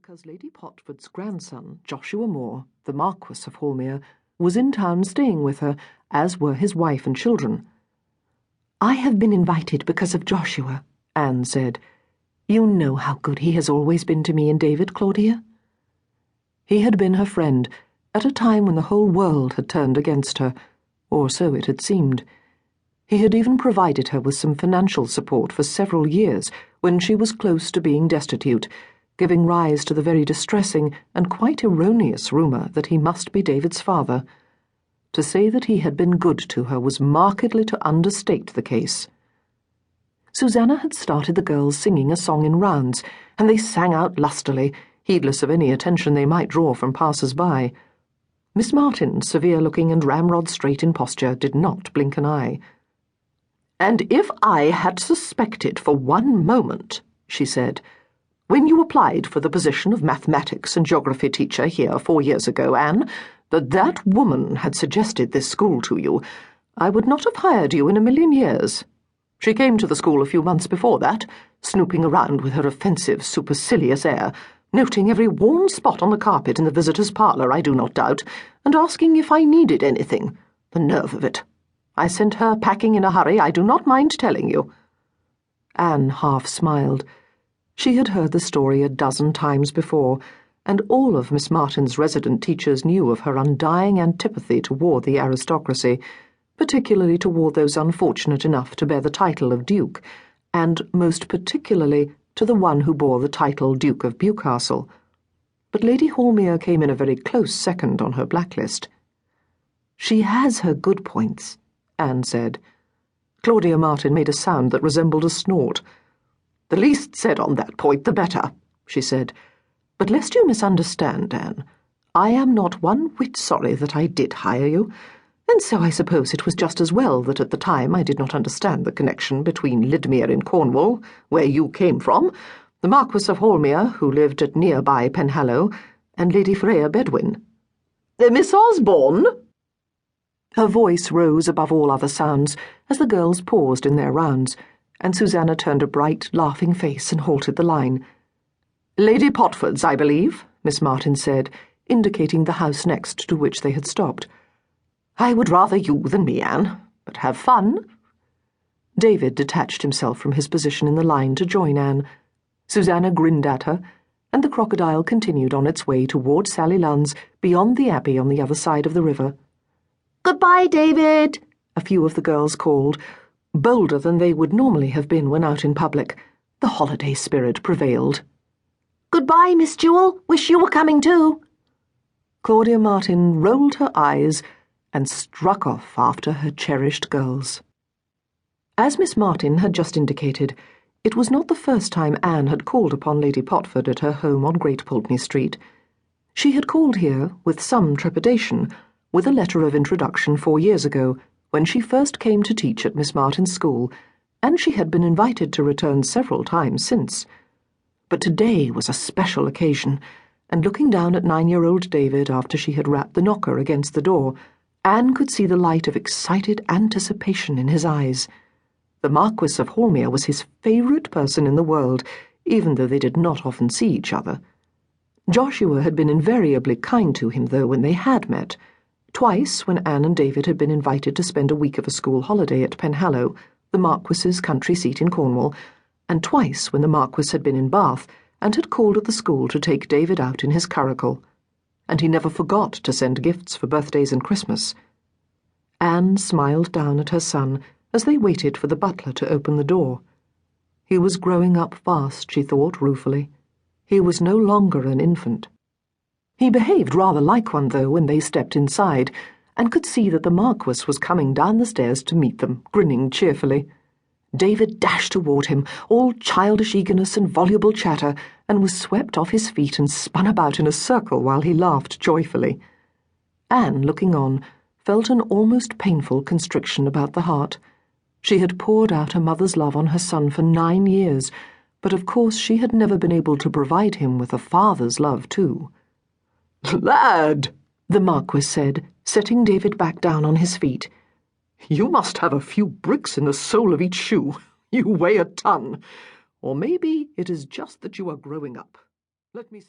because Lady Potford's grandson, Joshua Moore, the Marquess of Holmere, was in town staying with her, as were his wife and children. "I have been invited because of Joshua," Anne said. "You know how good he has always been to me and David, Claudia." He had been her friend, at a time when the whole world had turned against her, or so it had seemed. He had even provided her with some financial support for several years when she was close to being destitute, giving rise to the very distressing and quite erroneous rumour that he must be David's father. To say that he had been good to her was markedly to understate the case. Susanna had started the girls singing a song in rounds, and they sang out lustily, heedless of any attention they might draw from passers-by. Miss Martin, severe-looking and ramrod-straight in posture, did not blink an eye. "And if I had suspected for one moment," she said, "when you applied for the position of mathematics and geography teacher here 4 years ago, Anne, that woman had suggested this school to you, I would not have hired you in a million years. She came to the school a few months before that, snooping around with her offensive, supercilious air, noting every worn spot on the carpet in the visitors' parlour, I do not doubt, and asking if I needed anything. The nerve of it! I sent her packing in a hurry, I do not mind telling you." Anne half smiled. She had heard the story a dozen times before, and all of Miss Martin's resident teachers knew of her undying antipathy toward the aristocracy, particularly toward those unfortunate enough to bear the title of Duke, and most particularly to the one who bore the title Duke of Bewcastle. But Lady Holmere came in a very close second on her blacklist. "She has her good points," Anne said. Claudia Martin made a sound that resembled a snort. "The least said on that point, the better," she said. "But lest you misunderstand, Anne, I am not one whit sorry that I did hire you, and so I suppose it was just as well that at the time I did not understand the connection between Lidmere in Cornwall, where you came from, the Marquess of Holmere, who lived at nearby Penhallow, and Lady Freya Bedwin." "Miss Osborne?" Her voice rose above all other sounds as the girls paused in their rounds, and Susanna turned a bright, laughing face and halted the line. "Lady Potford's, I believe," Miss Martin said, indicating the house next to which they had stopped. "I would rather you than me, Anne, but have fun." David detached himself from his position in the line to join Anne. Susanna grinned at her, and the crocodile continued on its way toward Sally Lunn's beyond the Abbey on the other side of the river. "Goodbye, David," a few of the girls called, bolder than they would normally have been when out in public. The holiday spirit prevailed. "Goodbye, Miss Jewell. Wish you were coming too." Claudia Martin rolled her eyes and struck off after her cherished girls. As Miss Martin had just indicated, it was not the first time Anne had called upon Lady Potford at her home on Great Pulteney Street. She had called here, with some trepidation, with a letter of introduction 4 years ago, when she first came to teach at Miss Martin's school, and she had been invited to return several times since. But today was a special occasion, and looking down at 9-year-old David after she had rapped the knocker against the door, Anne could see the light of excited anticipation in his eyes. The Marquess of Holmere was his favourite person in the world, even though they did not often see each other. Joshua had been invariably kind to him, though, when they had met. Twice, when Anne and David had been invited to spend a week of a school holiday at Penhallow, the Marquess's country seat in Cornwall, and twice when the Marquess had been in Bath and had called at the school to take David out in his curricle. And he never forgot to send gifts for birthdays and Christmas. Anne smiled down at her son as they waited for the butler to open the door. He was growing up fast, she thought ruefully. He was no longer an infant. He behaved rather like one, though, when they stepped inside, and could see that the Marquess was coming down the stairs to meet them, grinning cheerfully. David dashed toward him, all childish eagerness and voluble chatter, and was swept off his feet and spun about in a circle while he laughed joyfully. Anne, looking on, felt an almost painful constriction about the heart. She had poured out her mother's love on her son for 9 years, but of course she had never been able to provide him with a father's love, too. "Lad," the Marquis said, setting David back down on his feet, "you must have a few bricks in the sole of each shoe. You weigh a ton. Or maybe it is just that you are growing up. Let me see."